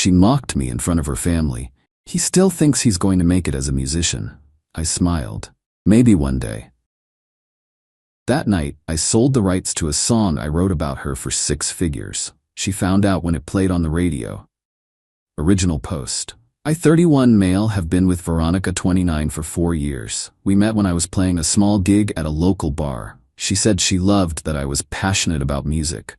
She mocked me in front of her family. He still thinks he's going to make it as a musician. I smiled. Maybe one day. That night, I sold the rights to a song I wrote about her for 6 figures. She found out when it played on the radio. Original post. I, 31 male, have been with Veronica, 29, for 4 years. We met when I was playing a small gig at a local bar. She said she loved that I was passionate about music.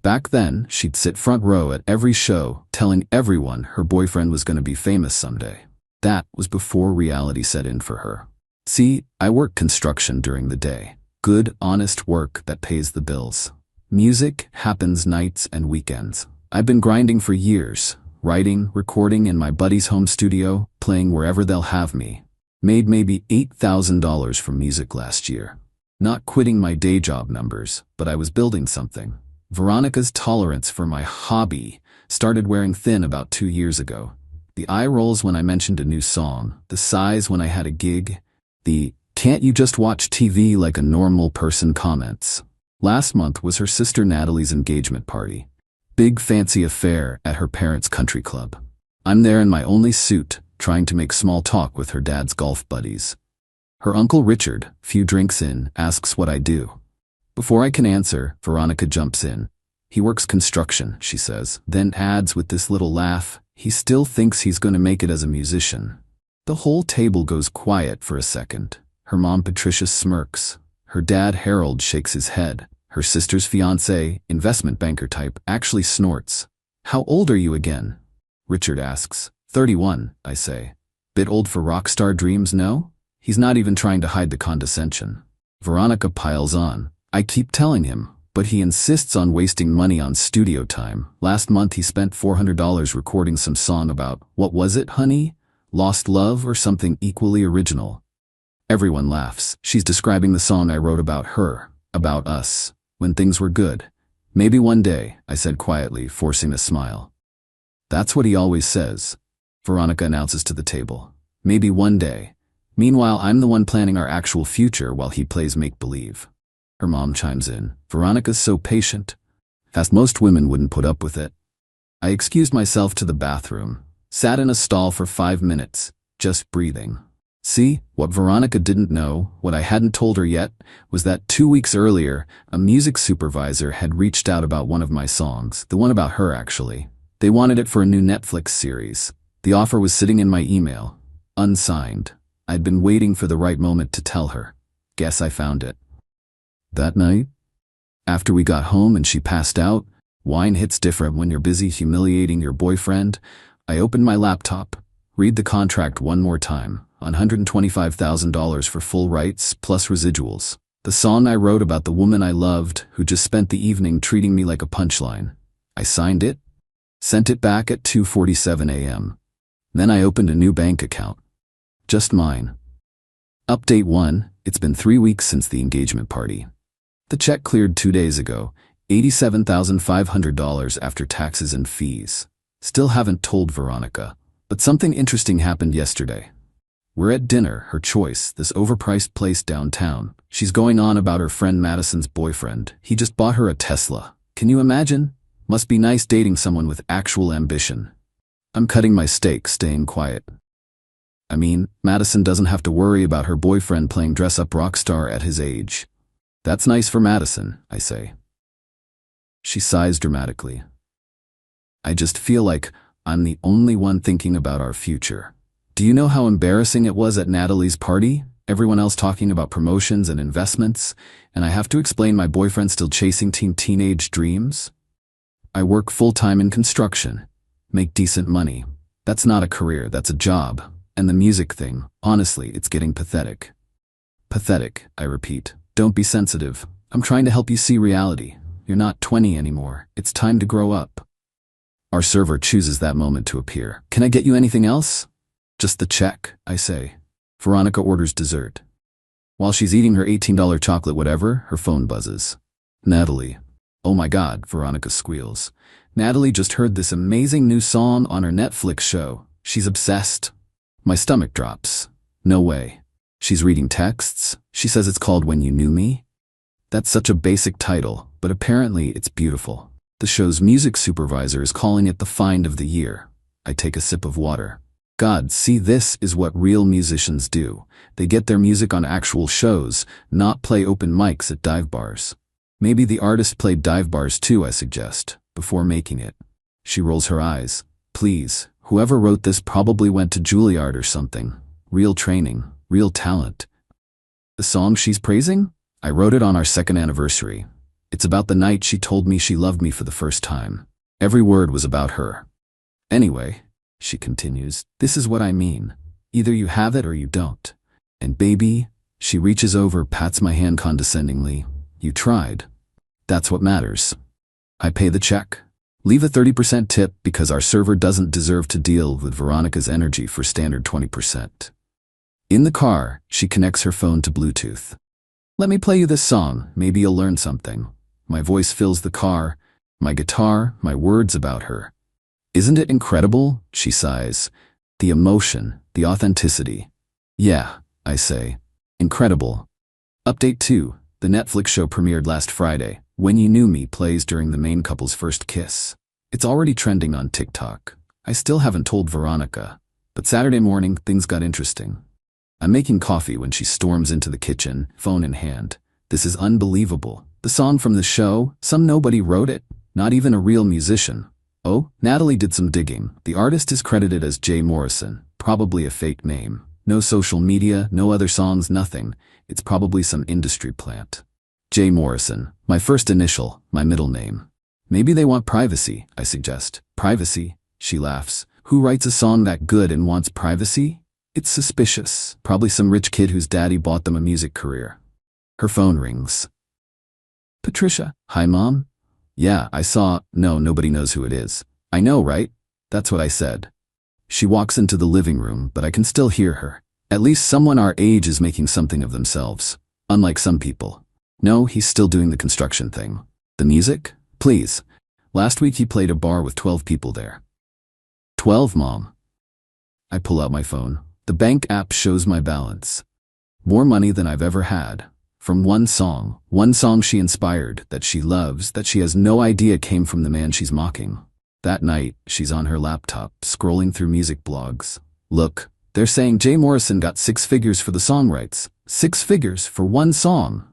Back then, she'd sit front row at every show, telling everyone her boyfriend was going to be famous someday. That was before reality set in for her. See, I work construction during the day. Good, honest work that pays the bills. Music happens nights and weekends. I've been grinding for years, writing, recording in my buddy's home studio, playing wherever they'll have me. Made maybe $8,000 from music last year. Not quitting my day job numbers, but I was building something. Veronica's tolerance for my hobby started wearing thin about 2 years ago. The eye rolls when I mentioned a new song, the sighs when I had a gig, the "can't you just watch TV like a normal person" comments. Last month was her sister Natalie's engagement party. Big fancy affair at her parents' country club. I'm there in my only suit, trying to make small talk with her dad's golf buddies. Her uncle Richard, few drinks in, asks what I do. Before I can answer, Veronica jumps in. He works construction, she says, then adds with this little laugh, he still thinks he's going to make it as a musician. The whole table goes quiet for a second. Her mom Patricia smirks. Her dad Harold shakes his head. Her sister's fiancé, investment banker type, actually snorts. How old are you again? Richard asks. 31, I say. Bit old for rock star dreams, no? He's not even trying to hide the condescension. Veronica piles on. I keep telling him, but he insists on wasting money on studio time. Last month he spent $400 recording some song about, what was it, honey? Lost love or something equally original. Everyone laughs. She's describing the song I wrote about her, about us, when things were good. Maybe one day, I said quietly, forcing a smile. That's what he always says, Veronica announces to the table. Maybe one day. Meanwhile, I'm the one planning our actual future while he plays make-believe. Her mom chimes in. Veronica's so patient. Fast, most women wouldn't put up with it. I excused myself to the bathroom. Sat in a stall for 5 minutes, just breathing. See, what Veronica didn't know, what I hadn't told her yet, was that 2 weeks earlier, a music supervisor had reached out about one of my songs, the one about her actually. They wanted it for a new Netflix series. The offer was sitting in my email, unsigned. I'd been waiting for the right moment to tell her. Guess I found it. That night, after we got home and she passed out, wine hits different when you're busy humiliating your boyfriend, I opened my laptop, read the contract one more time, $125,000 for full rights plus residuals. The song I wrote about the woman I loved who just spent the evening treating me like a punchline. I signed it, sent it back at 2:47 a.m. Then I opened a new bank account. Just mine. Update 1, it's been 3 weeks since the engagement party. The check cleared 2 days ago, $87,500 after taxes and fees. Still haven't told Veronica, but something interesting happened yesterday. We're at dinner, her choice, this overpriced place downtown. She's going on about her friend Madison's boyfriend. He just bought her a Tesla. Can you imagine? Must be nice dating someone with actual ambition. I'm cutting my steak, staying quiet. I mean, Madison doesn't have to worry about her boyfriend playing dress-up rock star at his age. That's nice for Madison, I say. She sighs dramatically. I just feel like I'm the only one thinking about our future. Do you know how embarrassing it was at Natalie's party? Everyone else talking about promotions and investments, and I have to explain my boyfriend still chasing teenage dreams? I work full-time in construction, make decent money. That's not a career, that's a job. And the music thing, honestly, it's getting pathetic. Pathetic, I repeat. Don't be sensitive. I'm trying to help you see reality. You're not 20 anymore. It's time to grow up. Our server chooses that moment to appear. Can I get you anything else? Just the check, I say. Veronica orders dessert. While she's eating her $18 chocolate whatever, her phone buzzes. Natalie. Oh my God, Veronica squeals. Natalie just heard this amazing new song on her Netflix show. She's obsessed. My stomach drops. No way. She's reading texts. She says it's called When You Knew Me. That's such a basic title, but apparently it's beautiful. The show's music supervisor is calling it the find of the year. I take a sip of water. God, see, this is what real musicians do. They get their music on actual shows, not play open mics at dive bars. Maybe the artist played dive bars too, I suggest, before making it. She rolls her eyes. Please, whoever wrote this probably went to Juilliard or something. Real training, real talent. The song she's praising? I wrote it on our second anniversary. It's about the night she told me she loved me for the first time. Every word was about her. Anyway, she continues, this is what I mean. Either you have it or you don't. And baby, she reaches over, pats my hand condescendingly. You tried. That's what matters. I pay the check. Leave a 30% tip because our server doesn't deserve to deal with Veronica's energy for standard 20%. In the car, she connects her phone to Bluetooth. Let me play you this song, maybe you'll learn something. My voice fills the car, my guitar, my words about her. Isn't it incredible? She sighs. The emotion, the authenticity. Yeah, I say. Incredible. Update 2. The Netflix show premiered last Friday. When You Knew Me plays during the main couple's first kiss. It's already trending on TikTok. I still haven't told Veronica. But Saturday morning, things got interesting. I'm making coffee when she storms into the kitchen, phone in hand. This is unbelievable. The song from the show, some nobody wrote it, not even a real musician. Oh, Natalie did some digging. The artist is credited as Jay Morrison, probably a fake name. No social media, no other songs, nothing. It's probably some industry plant. Jay Morrison, my first initial, my middle name. Maybe they want privacy, I suggest. Privacy? She laughs. Who writes a song that good and wants privacy? It's suspicious. Probably some rich kid whose daddy bought them a music career. Her phone rings. Patricia. Hi, Mom? Yeah, I saw. No, nobody knows who it is. I know, right? That's what I said. She walks into the living room, but I can still hear her. At least someone our age is making something of themselves. Unlike some people. No, he's still doing the construction thing. The music? Please. Last week he played a bar with 12 people there. 12, Mom. I pull out my phone. The bank app shows my balance. More money than I've ever had. From one song she inspired, that she loves, that she has no idea came from the man she's mocking. That night, she's on her laptop, scrolling through music blogs. Look, they're saying Jay Morrison got 6 figures for the song rights. 6 figures for one song.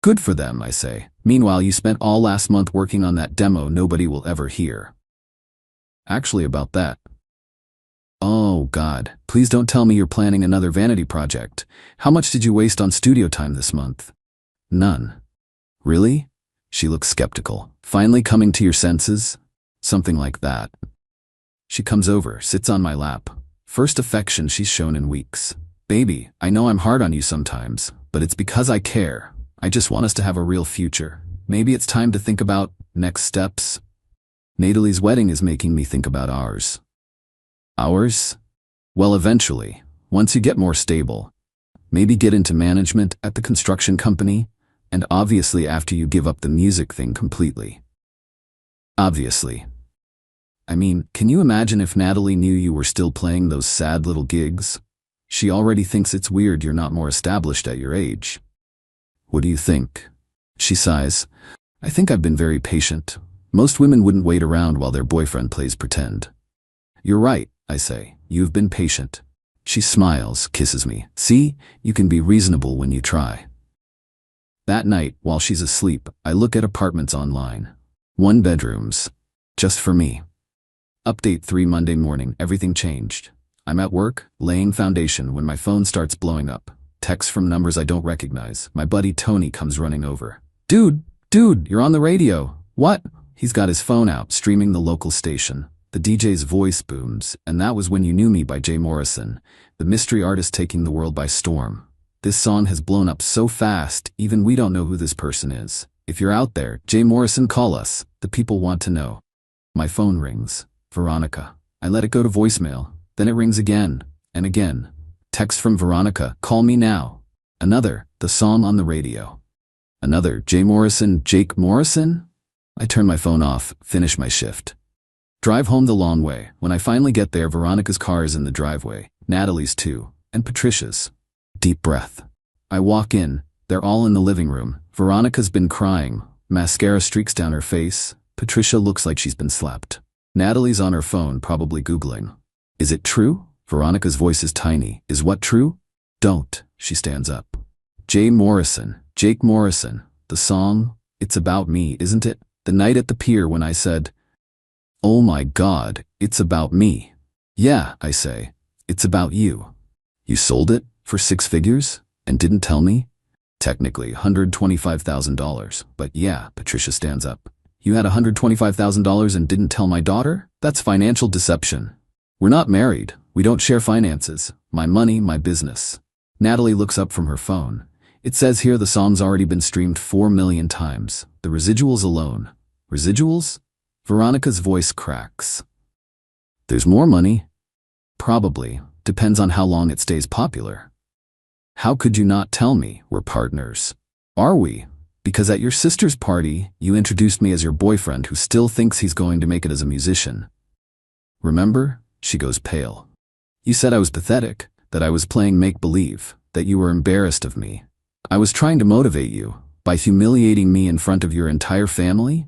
Good for them, I say. Meanwhile, you spent all last month working on that demo nobody will ever hear. Actually, about that. Oh, God, please don't tell me you're planning another vanity project. How much did you waste on studio time this month? None. Really? She looks skeptical. Finally coming to your senses? Something like that. She comes over, sits on my lap. First affection she's shown in weeks. Baby, I know I'm hard on you sometimes, but it's because I care. I just want us to have a real future. Maybe it's time to think about next steps. Natalie's wedding is making me think about ours. Ours? Well, eventually, once you get more stable. Maybe get into management at the construction company, and obviously after you give up the music thing completely. Obviously. I mean, can you imagine if Natalie knew you were still playing those sad little gigs? She already thinks it's weird you're not more established at your age. What do you think? She sighs. I think I've been very patient. Most women wouldn't wait around while their boyfriend plays pretend. You're right, I say. You've been patient. She smiles, kisses me. See, you can be reasonable when you try. That night, while she's asleep, I look at apartments online. 1 bedrooms. Just for me. Update 3 Monday morning, everything changed. I'm at work, laying foundation when my phone starts blowing up. Texts from numbers I don't recognize. My buddy Tony comes running over. Dude, you're on the radio. What? He's got his phone out, streaming the local station. The DJ's voice booms, and that was When You Knew Me by Jay Morrison, the mystery artist taking the world by storm. This song has blown up so fast, even we don't know who this person is. If you're out there, Jay Morrison, call us. The people want to know. My phone rings. Veronica. I let it go to voicemail. Then it rings again, and again. Text from Veronica, call me now. Another, the song on the radio. Another, Jay Morrison, Jake Morrison? I turn my phone off, finish my shift. Drive home the long way. When I finally get there, Veronica's car is in the driveway, Natalie's too, and Patricia's. Deep breath. I walk in. They're all in the living room. Veronica's been crying. Mascara streaks down her face. Patricia looks like she's been slapped. Natalie's on her phone, probably Googling. Is it true? Veronica's voice is tiny. Is what true? Don't. She stands up. Jake Morrison. The song, it's about me, isn't it? The night at the pier when I said, oh my God, it's about me. Yeah, I say, it's about you. You sold it for 6 figures and didn't tell me? Technically, $125,000. But yeah, Patricia stands up. You had $125,000 and didn't tell my daughter? That's financial deception. We're not married. We don't share finances. My money, my business. Natalie looks up from her phone. It says here the song's already been streamed 4 million times. The residuals alone. Residuals? Veronica's voice cracks. There's more money? Probably. Depends on how long it stays popular. How could you not tell me? We're partners. Are we? Because at your sister's party, you introduced me as your boyfriend who still thinks he's going to make it as a musician. Remember? She goes pale. You said I was pathetic, that I was playing make-believe, that you were embarrassed of me. I was trying to motivate you by humiliating me in front of your entire family?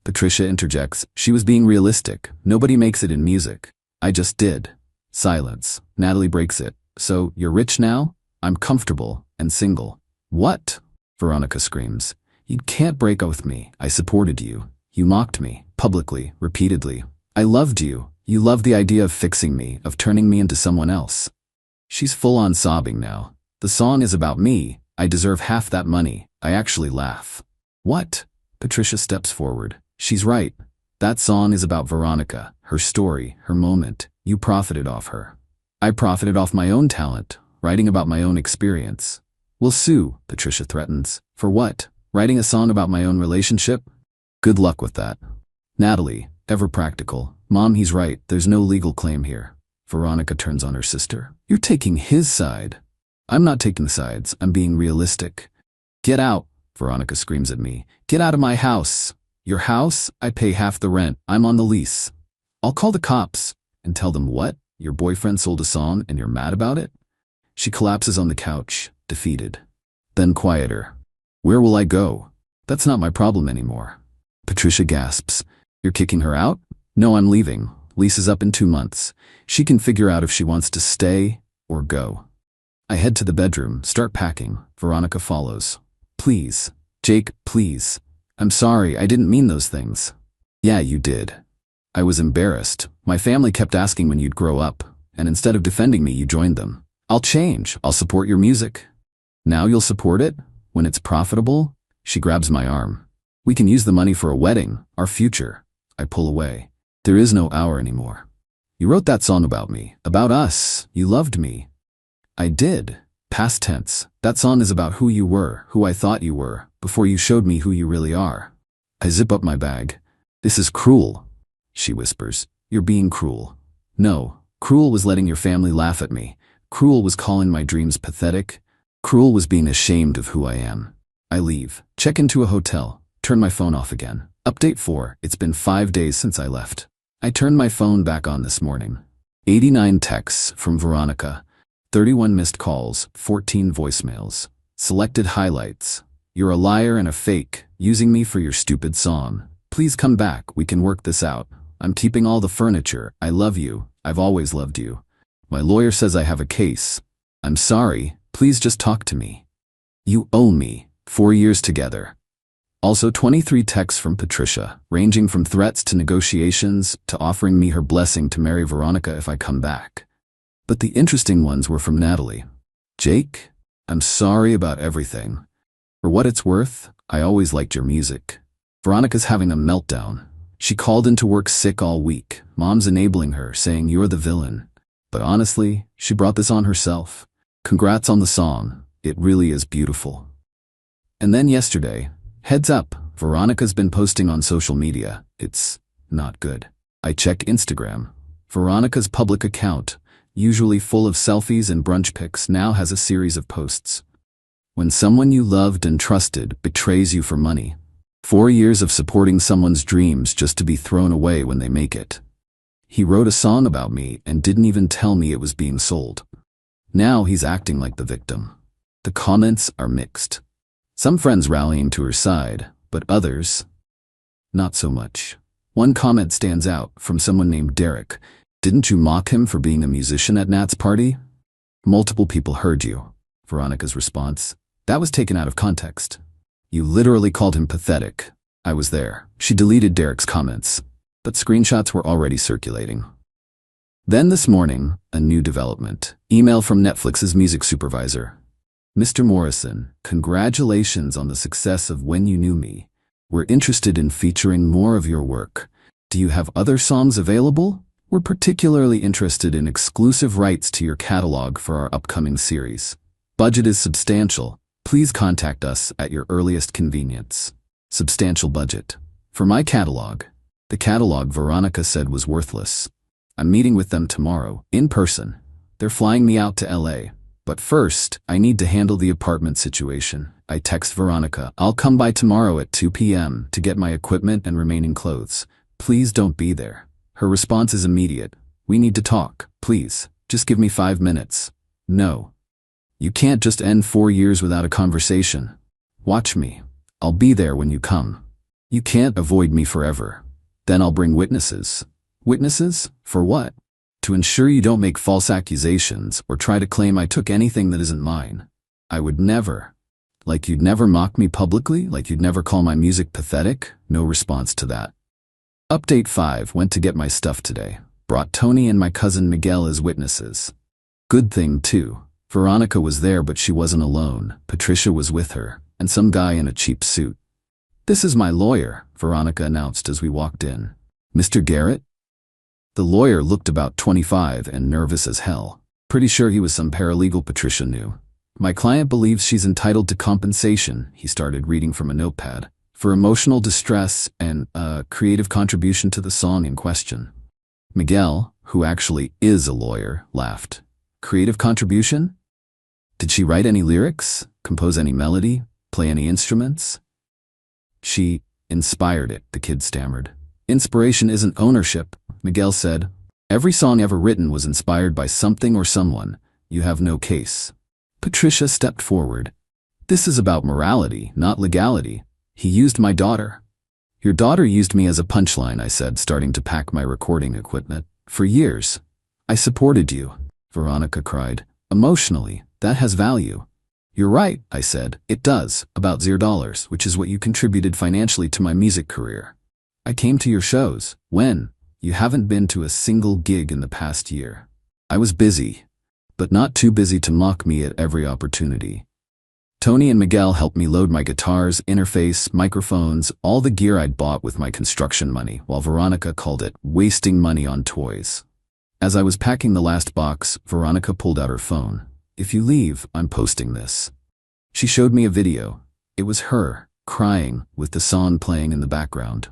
Patricia interjects. She was being realistic. Nobody makes it in music. I just did. Silence. Natalie breaks it. So, you're rich now? I'm comfortable and single. What? Veronica screams. You can't break up with me. I supported you. You mocked me, publicly, repeatedly. I loved you. You loved the idea of fixing me, of turning me into someone else. She's full-on sobbing now. The song is about me. I deserve half that money. I actually laugh. What? Patricia steps forward. She's right. That song is about Veronica, her story, her moment. You profited off her. I profited off my own talent, writing about my own experience. We'll sue, Patricia threatens. For what? Writing a song about my own relationship? Good luck with that. Natalie, ever practical. Mom, he's right. There's no legal claim here. Veronica turns on her sister. You're taking his side. I'm not taking sides. I'm being realistic. Get out, Veronica screams at me. Get out of my house. Your house? I pay half the rent. I'm on the lease. I'll call the cops. And tell them what? Your boyfriend sold a song and you're mad about it? She collapses on the couch, defeated. Then quieter. Where will I go? That's not my problem anymore. Patricia gasps. You're kicking her out? No, I'm leaving. Lease is up in 2 months. She can figure out if she wants to stay or go. I head to the bedroom, start packing. Veronica follows. Please. Jake, please. I'm sorry, I didn't mean those things. Yeah, you did. I was embarrassed. My family kept asking when you'd grow up, and instead of defending me, you joined them. I'll change. I'll support your music. Now you'll support it? When it's profitable? She grabs my arm. We can use the money for a wedding, our future. I pull away. There is no hour anymore. You wrote that song about me, about us. You loved me. I did. Past tense. That song is about who you were, who I thought you were, before you showed me who you really are. I zip up my bag. This is cruel, she whispers. You're being cruel. No, cruel was letting your family laugh at me. Cruel was calling my dreams pathetic. Cruel was being ashamed of who I am. I leave, check into a hotel, turn my phone off again. Update 4, it's been 5 days since I left. I turned my phone back on this morning. 89 texts from Veronica, 31 missed calls, 14 voicemails. Selected highlights. You're a liar and a fake, using me for your stupid song. Please come back, we can work this out. I'm keeping all the furniture. I love you. I've always loved you. My lawyer says I have a case. I'm sorry, please just talk to me. You owe me. 4 years together. Also 23 texts from Patricia, ranging from threats to negotiations to offering me her blessing to marry Veronica if I come back. But the interesting ones were from Natalie. Jake, I'm sorry about everything. For what it's worth, I always liked your music. Veronica's having a meltdown. She called into work sick all week. Mom's enabling her, saying you're the villain. But honestly, she brought this on herself. Congrats on the song. It really is beautiful. And then yesterday, heads up, Veronica's been posting on social media. It's not good. I check Instagram. Veronica's public account, usually full of selfies and brunch pics, now has a series of posts. When someone you loved and trusted betrays you for money. 4 years of supporting someone's dreams just to be thrown away when they make it. He wrote a song about me and didn't even tell me it was being sold. Now he's acting like the victim. The comments are mixed. Some friends rallying to her side, but others, not so much. One comment stands out from someone named Derek. Didn't you mock him for being a musician at Nat's party? Multiple people heard you, Veronica's response. That was taken out of context. You literally called him pathetic. I was there. She deleted Derek's comments, but screenshots were already circulating. Then this morning, a new development. Email from Netflix's music supervisor. Mr. Morrison, congratulations on the success of When You Knew Me. We're interested in featuring more of your work. Do you have other songs available? We're particularly interested in exclusive rights to your catalog for our upcoming series. Budget is substantial. Please contact us at your earliest convenience. Substantial budget. For my catalog. The catalog Veronica said was worthless. I'm meeting with them tomorrow, in person. They're flying me out to LA. But first, I need to handle the apartment situation. I text Veronica. I'll come by tomorrow at 2 p.m. to get my equipment and remaining clothes. Please don't be there. Her response is immediate. We need to talk, please. Just give me 5 minutes. No. You can't just end 4 years without a conversation. Watch me. I'll be there when you come. You can't avoid me forever. Then I'll bring witnesses. Witnesses? For what? To ensure you don't make false accusations or try to claim I took anything that isn't mine. I would never. Like you'd never mock me publicly? Like you'd never call my music pathetic? No response to that. Update 5. Went to get my stuff today. Brought Tony and my cousin Miguel as witnesses. Good thing, too. Veronica was there, but she wasn't alone. Patricia was with her, and some guy in a cheap suit. This is my lawyer, Veronica announced as we walked in. Mr. Garrett? The lawyer looked about 25 and nervous as hell. Pretty sure he was some paralegal Patricia knew. My client believes she's entitled to compensation, he started reading from a notepad, for emotional distress and creative contribution to the song in question. Miguel, who actually is a lawyer, laughed. Creative contribution? Did she write any lyrics, compose any melody, play any instruments? She inspired it, the kid stammered. Inspiration isn't ownership, Miguel said. Every song ever written was inspired by something or someone. You have no case. Patricia stepped forward. This is about morality, not legality. He used my daughter. Your daughter used me as a punchline, I said, starting to pack my recording equipment. For years. I supported you, Veronica cried. Emotionally, that has value. You're right, I said. It does, about $0, which is what you contributed financially to my music career. I came to your shows. When? You haven't been to a single gig in the past year. I was busy, but not too busy to mock me at every opportunity. Tony and Miguel helped me load my guitars, interface, microphones, all the gear I'd bought with my construction money, while Veronica called it wasting money on toys. As I was packing the last box, Veronica pulled out her phone. If you leave, I'm posting this. She showed me a video. It was her, crying, with the song playing in the background.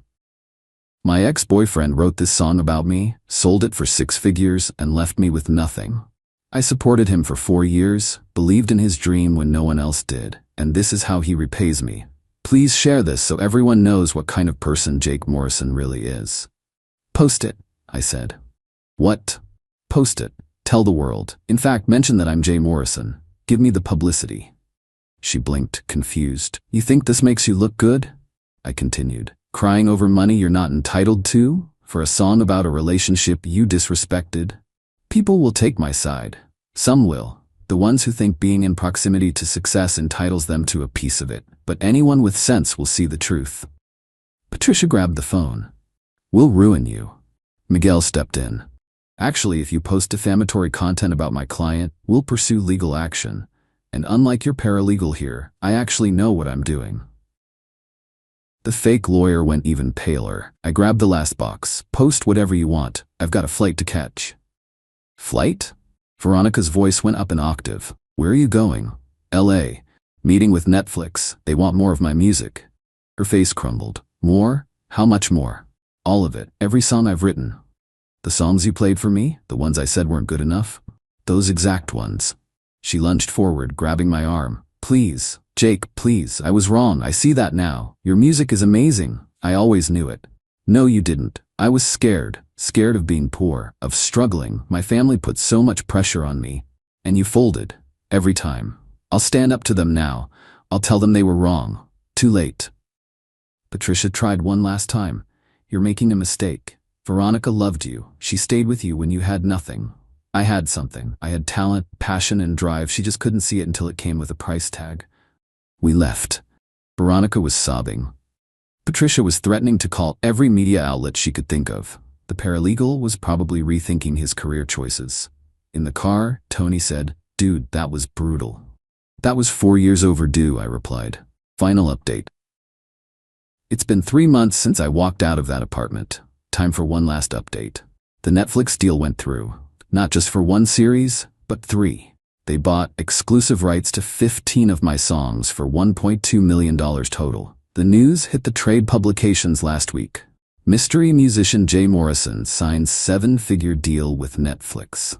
My ex-boyfriend wrote this song about me, sold it for 6 figures, and left me with nothing. I supported him for 4 years, believed in his dream when no one else did, and this is how he repays me. Please share this so everyone knows what kind of person Jake Morrison really is. Post it, I said. What? Post it. Tell the world. In fact, mention that I'm Jay Morrison. Give me the publicity. She blinked, confused. You think this makes you look good? I continued. Crying over money you're not entitled to? For a song about a relationship you disrespected? People will take my side. Some will. The ones who think being in proximity to success entitles them to a piece of it. But anyone with sense will see the truth. Patricia grabbed the phone. We'll ruin you. Miguel stepped in. Actually, if you post defamatory content about my client, we'll pursue legal action. And unlike your paralegal here, I actually know what I'm doing. The fake lawyer went even paler. I grabbed the last box. Post whatever you want. I've got a flight to catch. Flight? Veronica's voice went up an octave. Where are you going? LA. Meeting with Netflix. They want more of my music. Her face crumbled. More? How much more? All of it. Every song I've written. The songs you played for me? The ones I said weren't good enough? Those exact ones. She lunged forward, grabbing my arm. Please, Jake, please. I was wrong. I see that now. Your music is amazing. I always knew it. No, you didn't. I was scared. Scared of being poor, of struggling. My family put so much pressure on me. And you folded. Every time. I'll stand up to them now. I'll tell them they were wrong. Too late. Patricia tried one last time. You're making a mistake. Veronica loved you. She stayed with you when you had nothing. I had something. I had talent, passion, and drive. She just couldn't see it until it came with a price tag. We left. Veronica was sobbing. Patricia was threatening to call every media outlet she could think of. The paralegal was probably rethinking his career choices. In the car, Tony said, "Dude, that was brutal." "That was 4 years overdue," I replied. Final update. It's been 3 months since I walked out of that apartment. Time for one last update. The Netflix deal went through. Not just for one series, but 3. They bought exclusive rights to 15 of my songs for $1.2 million total. The news hit the trade publications last week. Mystery musician Jay Morrison signs 7-figure deal with Netflix.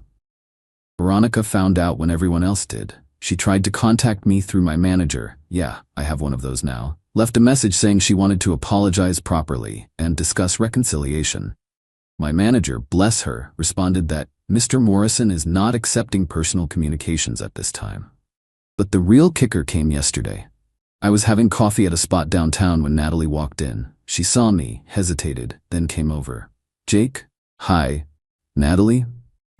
Veronica found out when everyone else did. She tried to contact me through my manager. Yeah, I have one of those now. Left a message saying she wanted to apologize properly and discuss reconciliation. My manager, bless her, responded that Mr. Morrison is not accepting personal communications at this time. But the real kicker came yesterday. I was having coffee at a spot downtown when Natalie walked in. She saw me, hesitated, then came over. "Jake? Hi. Natalie?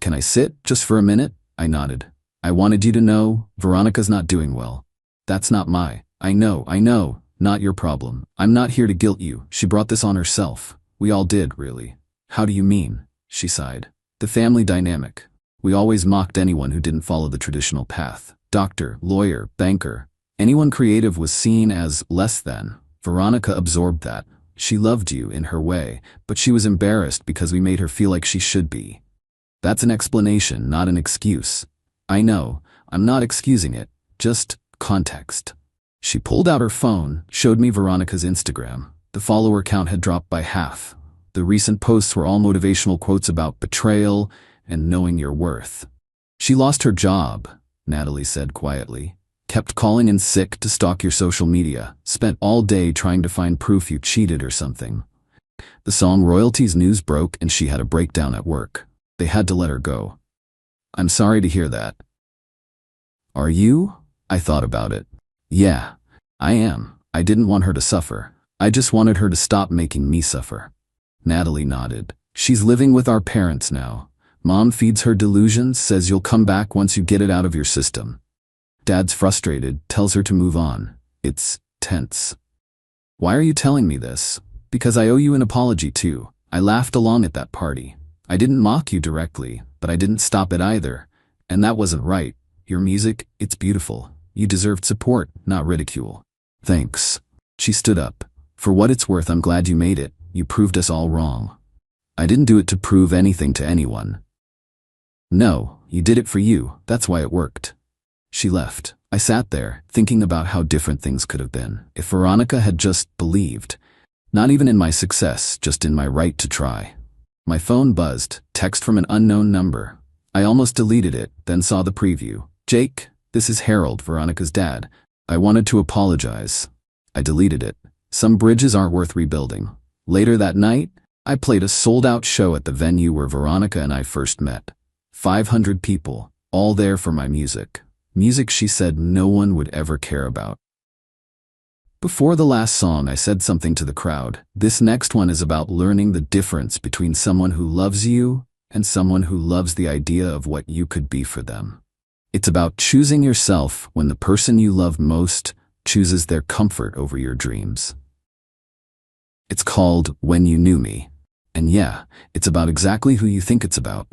Can I sit, just for a minute?" I nodded. "I wanted you to know, Veronica's not doing well." "That's not my—" I know, not your problem. I'm not here to guilt you. She brought this on herself. We all did, really." "How do you mean?" She sighed. "The family dynamic. We always mocked anyone who didn't follow the traditional path. Doctor, lawyer, banker. Anyone creative was seen as less than. Veronica absorbed that. She loved you in her way, but she was embarrassed because we made her feel like she should be. That's an explanation, not an excuse. I know, I'm not excusing it, just context." She pulled out her phone, showed me Veronica's Instagram. The follower count had dropped by half. The recent posts were all motivational quotes about betrayal and knowing your worth. "She lost her job," Natalie said quietly. "Kept calling in sick to stalk your social media. Spent all day trying to find proof you cheated or something. The song royalties news broke and she had a breakdown at work. They had to let her go." "I'm sorry to hear that." "Are you?" I thought about it. "Yeah, I am. I didn't want her to suffer. I just wanted her to stop making me suffer." Natalie nodded. "She's living with our parents now. Mom feeds her delusions, says you'll come back once you get it out of your system. Dad's frustrated, tells her to move on. It's tense." "Why are you telling me this?" "Because I owe you an apology too. I laughed along at that party. I didn't mock you directly, but I didn't stop it either. And that wasn't right. Your music, it's beautiful. You deserved support, not ridicule." "Thanks." She stood up. "For what it's worth, I'm glad you made it. You proved us all wrong." "I didn't do it to prove anything to anyone." "No, you did it for you. That's why it worked." She left. I sat there, thinking about how different things could have been if Veronica had just believed. Not even in my success, just in my right to try. My phone buzzed, text from an unknown number. I almost deleted it, then saw the preview. "Jake, this is Harold, Veronica's dad. I wanted to apologize." I deleted it. Some bridges aren't worth rebuilding. Later that night, I played a sold-out show at the venue where Veronica and I first met. 500 people, all there for my music. Music she said no one would ever care about. Before the last song, I said something to the crowd. This next one is about learning the difference between someone who loves you and someone who loves the idea of what you could be for them. It's about choosing yourself when the person you love most chooses their comfort over your dreams. It's called When You Knew Me. And yeah, it's about exactly who you think it's about.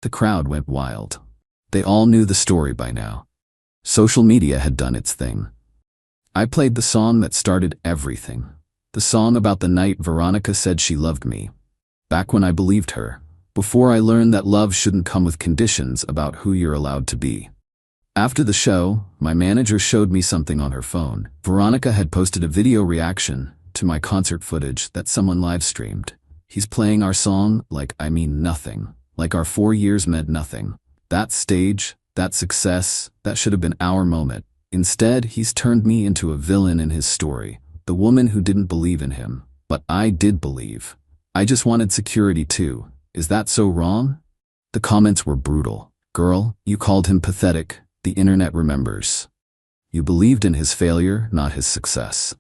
The crowd went wild. They all knew the story by now. Social media had done its thing. I played the song that started everything. The song about the night Veronica said she loved me. Back when I believed her. Before I learned that love shouldn't come with conditions about who you're allowed to be. After the show, my manager showed me something on her phone. Veronica had posted a video reaction to my concert footage that someone live-streamed. He's playing our song like I mean nothing. Like our 4 years meant nothing. That stage, that success, that should have been our moment. Instead, he's turned me into a villain in his story. The woman who didn't believe in him. But I did believe. I just wanted security too. Is that so wrong? The comments were brutal. "Girl, you called him pathetic. The internet remembers. You believed in his failure, not his success.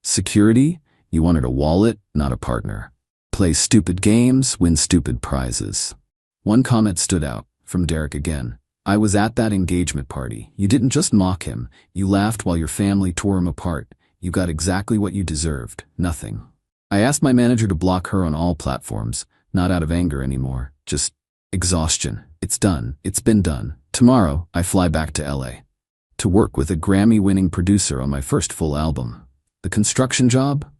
Security? You wanted a wallet, not a partner. Play stupid games, win stupid prizes. One comment stood out, from Derek again. I was at that engagement party. You didn't just mock him. You laughed while your family tore him apart. You got exactly what you deserved. Nothing. I asked my manager to block her on all platforms, not out of anger anymore, just exhaustion. It's done. It's been done. Tomorrow, I fly back to LA to work with a Grammy-winning producer on my first full album. The construction job?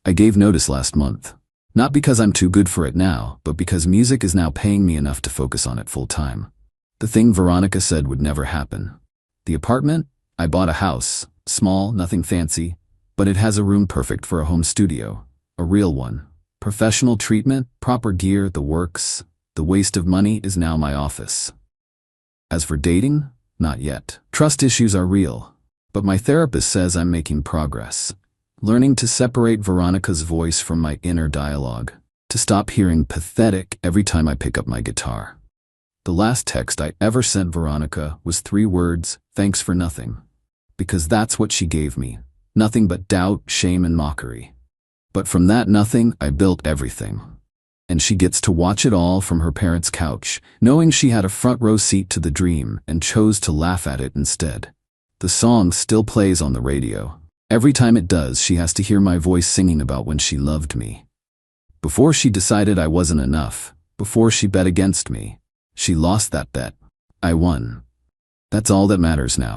I gave notice last month. Not because I'm too good for it now, but because music is now paying me enough to focus on it full time. The thing Veronica said would never happen. The apartment? I bought a house. Small, nothing fancy, but it has a room perfect for a home studio. A real one. Professional treatment, proper gear, the works. The waste of money is now my office. As for dating? Not yet. Trust issues are real. But my therapist says I'm making progress. Learning to separate Veronica's voice from my inner dialogue. To stop hearing pathetic every time I pick up my guitar. The last text I ever sent Veronica was 3 words, thanks for nothing. Because that's what she gave me. Nothing but doubt, shame, and mockery. But from that nothing, I built everything. And she gets to watch it all from her parents' couch, knowing she had a front row seat to the dream and chose to laugh at it instead. The song still plays on the radio. Every time it does, she has to hear my voice singing about when she loved me. Before she decided I wasn't enough, before she bet against me, she lost that bet. I won. That's all that matters now.